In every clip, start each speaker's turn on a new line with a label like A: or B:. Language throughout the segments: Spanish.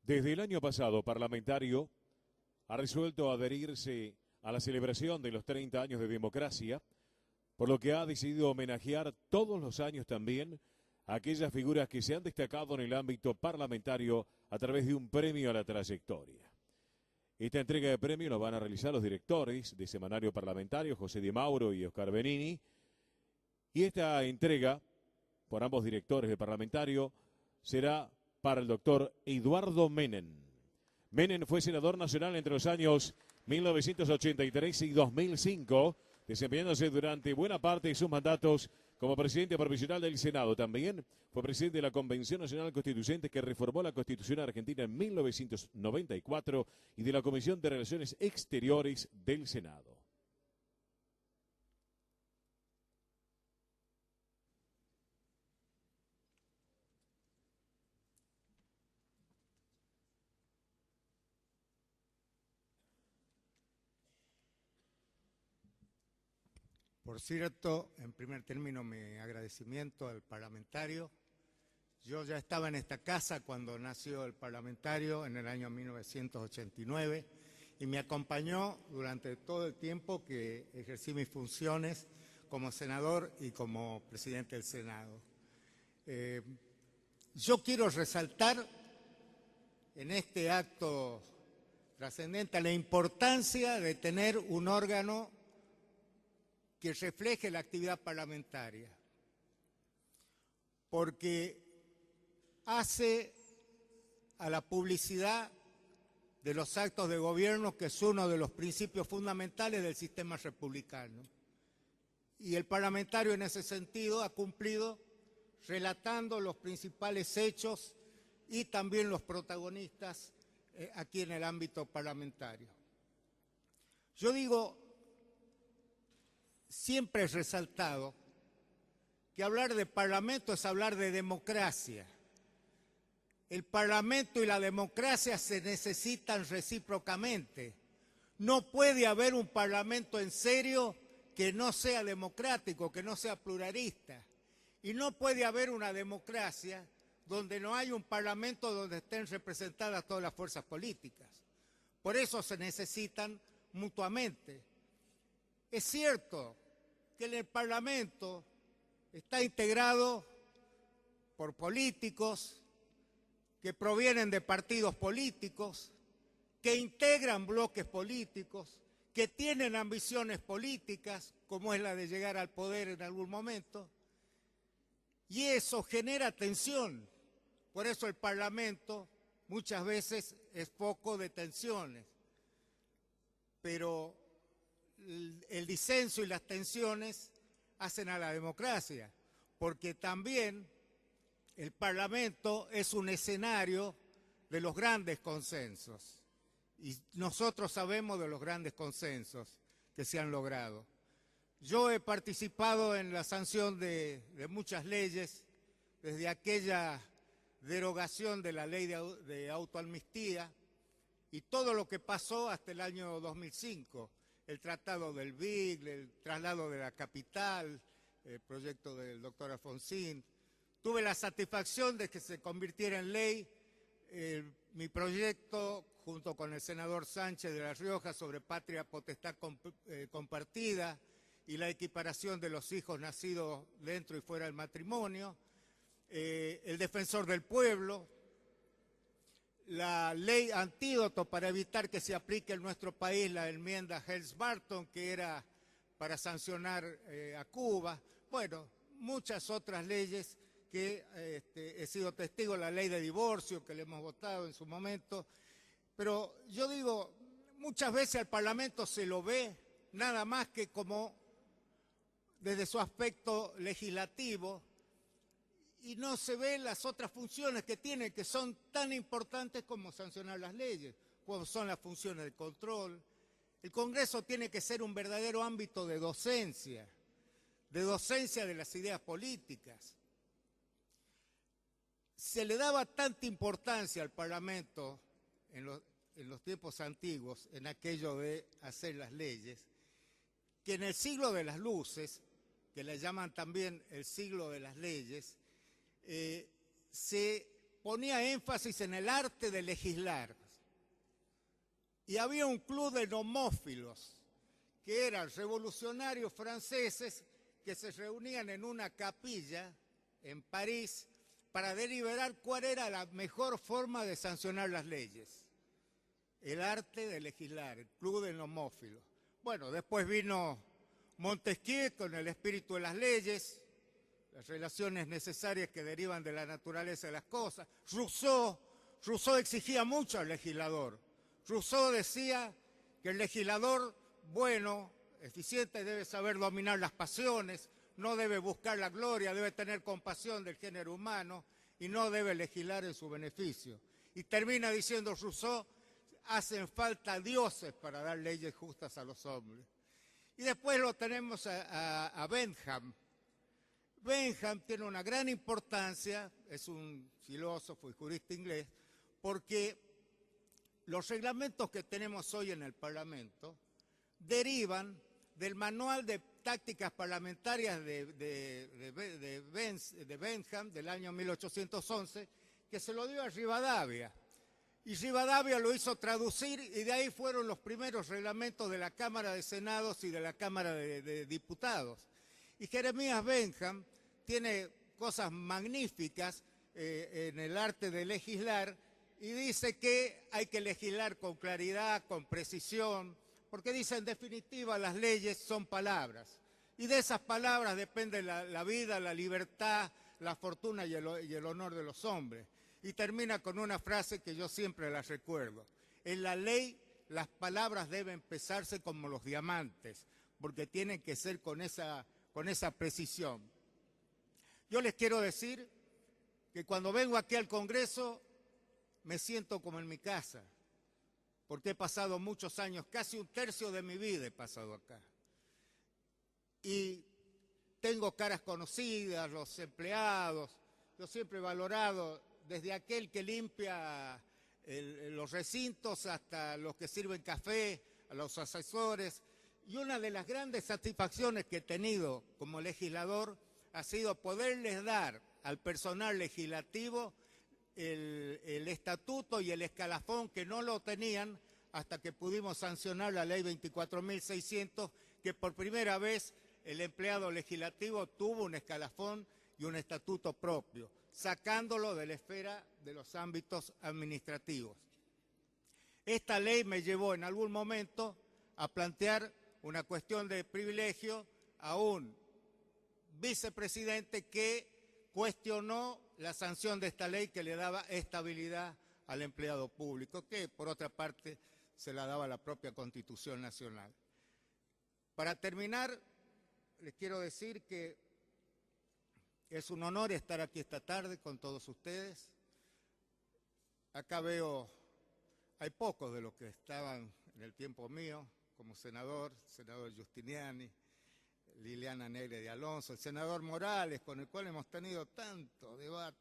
A: Desde el año pasado, Parlamentario ha resuelto adherirse a la celebración de los 30 años de democracia, por lo que ha decidido homenajear todos los años también a aquellas figuras que se han destacado en el ámbito parlamentario a través de un premio a la trayectoria. Esta entrega de premio lo van a realizar los directores de Semanario Parlamentario, José Di Mauro y Oscar Benini, y esta entrega por ambos directores de Parlamentario será para el doctor Eduardo Menem. Menem fue senador nacional entre los años 1983 y 2005, desempeñándose durante buena parte de sus mandatos como presidente provisional del Senado. También fue presidente de la Convención Nacional Constituyente que reformó la Constitución Argentina en 1994 y de la Comisión de Relaciones Exteriores del Senado.
B: Por cierto, en primer término, mi agradecimiento al parlamentario. Yo ya estaba en esta casa cuando nació el parlamentario en el año 1989 y me acompañó durante todo el tiempo que ejercí mis funciones como senador y como presidente del Senado. Yo quiero resaltar en este acto trascendente la importancia de tener un órgano que refleje la actividad parlamentaria, porque hace a la publicidad de los actos de gobierno, que es uno de los principios fundamentales del sistema republicano. Y el parlamentario en ese sentido ha cumplido relatando los principales hechos y también los protagonistas aquí en el ámbito parlamentario. Yo digo, siempre he resaltado que hablar de parlamento es hablar de democracia. El parlamento y la democracia se necesitan recíprocamente. No puede haber un parlamento en serio que no sea democrático, que no sea pluralista. Y no puede haber una democracia donde no hay un parlamento donde estén representadas todas las fuerzas políticas. Por eso se necesitan mutuamente. Es cierto que el Parlamento está integrado por políticos que provienen de partidos políticos, que integran bloques políticos, que tienen ambiciones políticas, como es la de llegar al poder en algún momento, y eso genera tensión. Por eso el Parlamento muchas veces es foco de tensiones, pero el disenso y las tensiones hacen a la democracia, porque también el Parlamento es un escenario de los grandes consensos, y nosotros sabemos de los grandes consensos que se han logrado. Yo he participado en la sanción de muchas leyes, desde aquella derogación de la ley de autoamnistía y todo lo que pasó hasta el año 2005, el tratado del BIG, el traslado de la capital, el proyecto del doctor Alfonsín. Tuve la satisfacción de que se convirtiera en ley mi proyecto, junto con el senador Sánchez de La Rioja, sobre patria potestad compartida y la equiparación de los hijos nacidos dentro y fuera del matrimonio, el defensor del pueblo, la ley antídoto para evitar que se aplique en nuestro país la enmienda Helms-Burton, que era para sancionar a Cuba. Bueno, muchas otras leyes que he sido testigo, la ley de divorcio que le hemos votado en su momento. Pero yo digo, muchas veces al Parlamento se lo ve nada más que como desde su aspecto legislativo, y no se ven las otras funciones que tiene, que son tan importantes como sancionar las leyes, como son las funciones de control. El Congreso tiene que ser un verdadero ámbito de docencia de las ideas políticas. Se le daba tanta importancia al Parlamento en los tiempos antiguos, en aquello de hacer las leyes, que en el siglo de las luces, que le llaman también el siglo de las leyes, se ponía énfasis en el arte de legislar. Y había un club de nomófilos, que eran revolucionarios franceses que se reunían en una capilla en París para deliberar cuál era la mejor forma de sancionar las leyes. El arte de legislar, el club de nomófilos. Bueno, después vino Montesquieu con el espíritu de las leyes, las relaciones necesarias que derivan de la naturaleza de las cosas. Rousseau exigía mucho al legislador. Rousseau decía que el legislador bueno, eficiente, debe saber dominar las pasiones, no debe buscar la gloria, debe tener compasión del género humano y no debe legislar en su beneficio. Y termina diciendo Rousseau, hacen falta dioses para dar leyes justas a los hombres. Y después lo tenemos a Bentham. Bentham tiene una gran importancia, es un filósofo y jurista inglés, porque los reglamentos que tenemos hoy en el Parlamento derivan del manual de tácticas parlamentarias de Bentham del año 1811, que se lo dio a Rivadavia. Y Rivadavia lo hizo traducir y de ahí fueron los primeros reglamentos de la Cámara de Senados y de la Cámara de Diputados. Y Jeremías Bentham tiene cosas magníficas en el arte de legislar y dice que hay que legislar con claridad, con precisión, porque dice en definitiva las leyes son palabras. Y de esas palabras depende la vida, la libertad, la fortuna y el honor de los hombres. Y termina con una frase que yo siempre la recuerdo. En la ley las palabras deben pesarse como los diamantes, porque tienen que ser con esa precisión. Yo les quiero decir que cuando vengo aquí al Congreso me siento como en mi casa, porque he pasado muchos años, casi un tercio de mi vida he pasado acá. Y tengo caras conocidas, los empleados, yo siempre he valorado desde aquel que limpia los recintos hasta los que sirven café, a los asesores. Y una de las grandes satisfacciones que he tenido como legislador ha sido poderles dar al personal legislativo el estatuto y el escalafón que no lo tenían hasta que pudimos sancionar la ley 24.600, que por primera vez el empleado legislativo tuvo un escalafón y un estatuto propio, sacándolo de la esfera de los ámbitos administrativos. Esta ley me llevó en algún momento a plantear una cuestión de privilegio a un vicepresidente que cuestionó la sanción de esta ley que le daba estabilidad al empleado público, que por otra parte se la daba la propia Constitución Nacional. Para terminar, les quiero decir que es un honor estar aquí esta tarde con todos ustedes. Acá veo, hay pocos de los que estaban en el tiempo mío, como senador Giustiniani, Liliana Negre de Alonso, el senador Morales, con el cual hemos tenido tanto debate,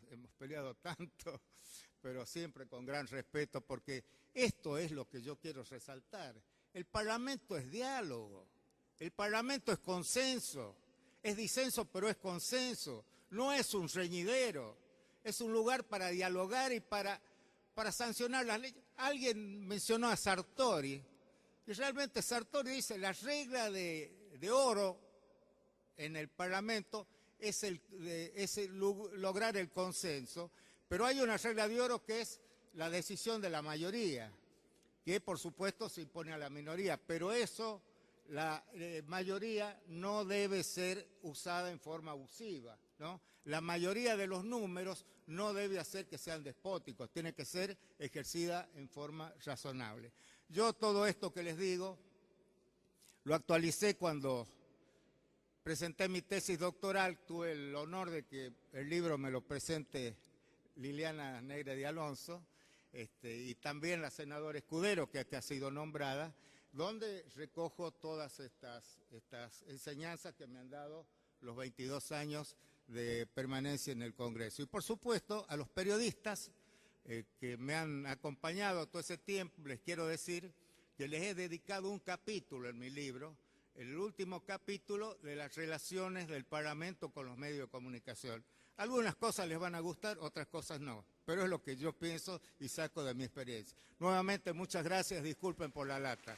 B: hemos peleado tanto, pero siempre con gran respeto, porque esto es lo que yo quiero resaltar. El Parlamento es diálogo, el Parlamento es consenso, es disenso, pero es consenso, no es un reñidero, es un lugar para dialogar y para sancionar las leyes. Alguien mencionó a Sartori, y realmente Sartori dice, la regla de oro en el Parlamento es lograr el consenso, pero hay una regla de oro que es la decisión de la mayoría, que por supuesto se impone a la minoría, pero eso, la mayoría no debe ser usada en forma abusiva, ¿no? La mayoría de los números no debe hacer que sean despóticos, tiene que ser ejercida en forma razonable. Yo todo esto que les digo lo actualicé cuando presenté mi tesis doctoral, tuve el honor de que el libro me lo presente Liliana Negre de Alonso, y también la senadora Escudero, que ha sido nombrada, donde recojo todas estas enseñanzas que me han dado los 22 años de permanencia en el Congreso. Y por supuesto, a los periodistas que me han acompañado todo ese tiempo, les quiero decir que les he dedicado un capítulo en mi libro, el último capítulo de las relaciones del Parlamento con los medios de comunicación. Algunas cosas les van a gustar, otras cosas no, pero es lo que yo pienso y saco de mi experiencia. Nuevamente, muchas gracias, disculpen por la lata.